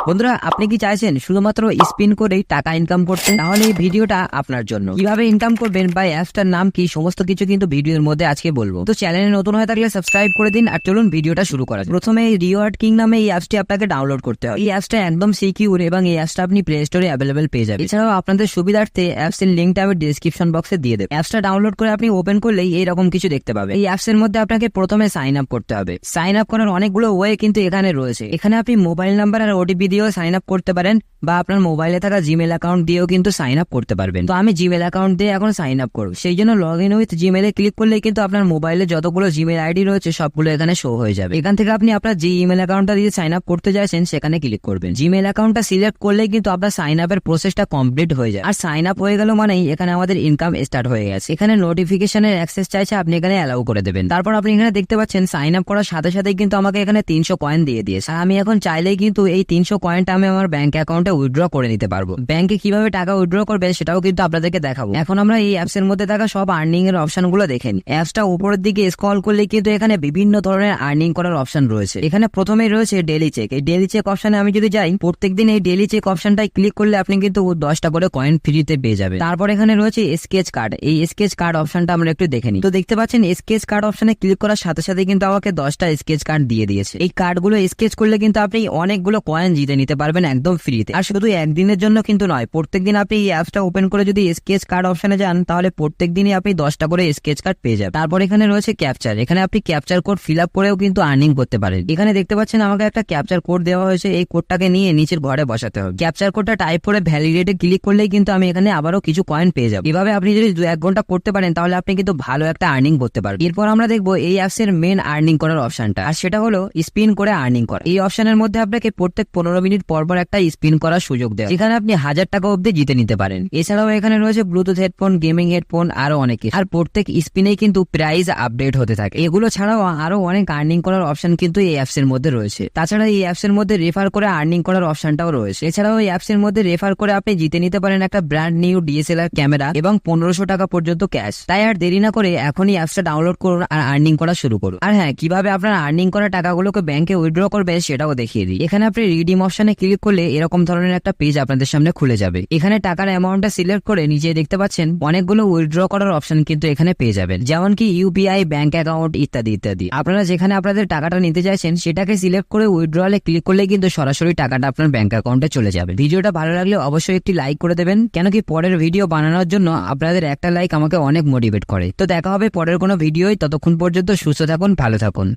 বন্ধুরা, আপনি কি চাইছেন শুধুমাত্র স্পিন করেই টাকা ইনকাম করতে? তাহলে এই ভিডিওটা আপনার জন্য। কিভাবে ইনকাম করবেন বা অ্যাপসটার নাম কি, সমস্ত কিছু কিন্তু ভিডিওর মধ্যে আজকে বলবো। তো চ্যানেলে নতুন হয়ে থাকলে সাবস্ক্রাইব করে দিন, আর চলুন ভিডিওটা শুরু করা যাক। প্রথমে রিওয়ার্ড কিং নামে এই অ্যাপসটি আপনাকে ডাউনলোড করতে হবে। এই অ্যাপসটা একদম সিকিউর এবং এই অ্যাপসটা আপনি প্লে স্টোরে অ্যাভেলেবেল পেয়ে যাবেন। এছাড়াও আপনাদের সুবিধার্থে অ্যাপসের লিঙ্কটা আমি ডিসক্রিপশন বক্সে দিয়ে দেব। অ্যাপসটা ডাউনলোড করে আপনি ওপেন করলেই এইরকম কিছু দেখতে পাবেন। এই অ্যাপসের মধ্যে আপনাকে প্রথমে সাইন আপ করতে হবে। সাইন আপ করার অনেকগুলো ওয়ে কিন্তু এখানে রয়েছে। এখানে আপনি মোবাইল নাম্বার আর ওটিপি দিয়েও সাইন আপ করতে পারেন, বা আপনার মোবাইলে থাকা জিমেল অ্যাকাউন্ট দিয়েও কিন্তু সাইন আপ করতে পারবেন। তো আমি জিমেল অ্যাকাউন্ট দিয়ে এখন সাইন আপ করব। সেই জন্য লগ ইন উইথ জিমেলে ক্লিক করলে কিন্তু আপনার মোবাইলে যতগুলো জিমেল আইডি রয়েছে সবগুলো এখানে শো হয়ে যাবে। এখান থেকে আপনি আপনার যে ইমেল অ্যাকাউন্টটা দিয়ে সাইন আপ করতে চাইছেন সেখানে ক্লিক করবেন। জিমেল অ্যাকাউন্টটা সিলেক্ট করলেই কিন্তু আপনার সাইন আপের প্রসেসটা কমপ্লিট হয়ে যায়। আর সাইন আপ হয়ে গেল মানেই এখানে আমাদের ইনকাম স্টার্ট হয়ে গেছে। এখানে নোটিফিকেশনের অ্যাক্সেস চাইছে, আপনি এখানে অ্যালাউ করে দেবেন। তারপর আপনি এখানে দেখতে পাচ্ছেন সাইন আপ করার সাথে সাথে কিন্তু আমাকে এখানে 300 কয়েন দিয়ে দিয়েছে। আর আমি এখন চাইলেই কিন্তু এই 300 কয়েনটা আমি আমার ব্যাংক অ্যাকাউন্টে উইথড্র করে নিতে পারবো। ব্যাংকে কিভাবে টাকা উইথড্র করবে সেটাও কিন্তু আপনাদেরকে দেখাবো। এখন আমরা এই অ্যাপস এর মধ্যে থাকা সব আর্নিং এর অপশন গুলো দেখেন। অ্যাপসটা উপরের দিকে স্ক্রল করলে কিন্তু এখানে বিভিন্ন ধরনের আর্নিং করার অপশন রয়েছে। এখানে প্রথমেই রয়েছে ডেইলি চেক। এই ডেইলি চেক অপশনে আমি যদি যাই, প্রত্যেকদিন এই ডেইলি চেক অপশনটাই ক্লিক করলে আপনি কিন্তু 10টা করে কয়েন ফ্রিতে পেয়ে যাবেন। তারপর এখানে রয়েছে স্কেচ কার্ড। এই স্কেচ কার্ড অপশনটা আমরা একটু দেখে নিই। তো দেখতে পাচ্ছেন স্কেচ কার্ড অপশনে ক্লিক করার সাথে সাথে কিন্তু আমাকে 10টা স্কেচ কার্ড দিয়ে দিয়েছে। এই কার্ডগুলো স্কেচ করলে কিন্তু আপনি অনেকগুলো কয়েন জিতে নিতে পারবেন একদম ফ্রিতে। আর শুধু একদিনের জন্য কিন্তু নয়, প্রত্যেকদিন আপনি এই অ্যাপসটা ওপেন করে যদি স্কেচ কার্ড অপশনে যান, তাহলে প্রত্যেকদিনই আপনি 10টা করে স্কেচ কার্ড পেয়ে যাবেন। তারপর এখানে রয়েছে ক্যাপচার। এখানে আপনি ক্যাপচার কোড ফিল আপ করেও কিন্তু আর্নিং করতে পারেন। এখানে দেখতে পাচ্ছেন আমাকে একটা ক্যাপচার কোড দেওয়া হয়েছে। এই কোডটাকে নিয়ে নিচের ঘরে বসাতে হবে। ক্যাপচার কোডটা টাইপ করে ভ্যালিডেটে ক্লিক করলেই কিন্তু আমি এখানে আবারও কিছু কয়েন পেয়ে যাবো। এভাবে আপনি যদি 2-1 ঘন্টা করতে পারেন তাহলে আপনি কিন্তু ভালো একটা আর্নিং করতে পারবেন। এরপর আমরা দেখবো এই অ্যাপস এর মেন আর্নিং করার অপশনটা, আর সেটা হলো স্পিন করে আর্নিং করা। এই অপশনের মধ্যে আপনাকে প্রত্যেক 15 মিনিট পর পর একটা স্পিন করার সুযোগ দেয়, যেখানে আপনি 1000 টাকা অব্দি জিতে নিতে পারেন। এছাড়াও এখানে রয়েছে ব্লুটুথ হেডফোন, গেমিং হেডফোন, আরো অনেক কিছু। আর প্রত্যেক স্পিনেই কিন্তু প্রাইস আপডেট হতে থাকে। এগুলো ছাড়াও আরো অনেক আর্নিং করার অপশন কিন্তু এই অ্যাপস এর মধ্যে রয়েছে। তাছাড়া এই অ্যাপস এর মধ্যে রেফার করে আর্নিং করার অপশনটাও রয়েছে। এছাড়াও এই অ্যাপস এর মধ্যে রেফার করে আপনি জিতে নিতে পারেন একটা ব্র্যান্ড নিউ ডিএসএলআর ক্যামেরা এবং 1500 টাকা পর্যন্ত ক্যাশ। তাই আর দেরি না করে এখনই অ্যাপসটা ডাউনলোড করুন আর আর্নিং করা শুরু করুন। আর হ্যাঁ, কিভাবে আপনার আর্নিং করা টাকাগুলোকে ব্যাংকে উইথড্র করবে সেটাও দেখিয়ে দিই। এখানে আপনি রিডিম অপশনে ক্লিক করলে এরকম ধরনের একটা পেজ আপনাদের সামনে খুলে যাবে। এখানে টাকার অ্যামাউন্টটা সিলেক্ট করে নিচে দেখতে পাচ্ছেন অনেকগুলো উইথড্র করার অপশন কিন্তু এখানে পেয়ে যাবেন, যেমন কি ইউপিআই, ব্যাংক অ্যাকাউন্ট ইত্যাদি ইত্যাদি। আপনারা যেখানে আপনাদের টাকাটা নিতে চাইছেন সেটাকে সিলেক্ট করে উইথড্রলে ক্লিক করলে কিন্তু সরাসরি টাকাটা আপনার ব্যাংক অ্যাকাউন্টে চলে যাবে। ভিডিওটা ভালো লাগলে অবশ্যই একটি লাইক করে দেবেন, কেন কি পরের ভিডিও বানানোর জন্য আপনাদের একটা লাইক আমাকে অনেক মোটিভেট করে। তো দেখা হবে পরের কোনো ভিডিওয়। ততক্ষণ পর্যন্ত সুস্থ থাকুন, ভালো থাকুন।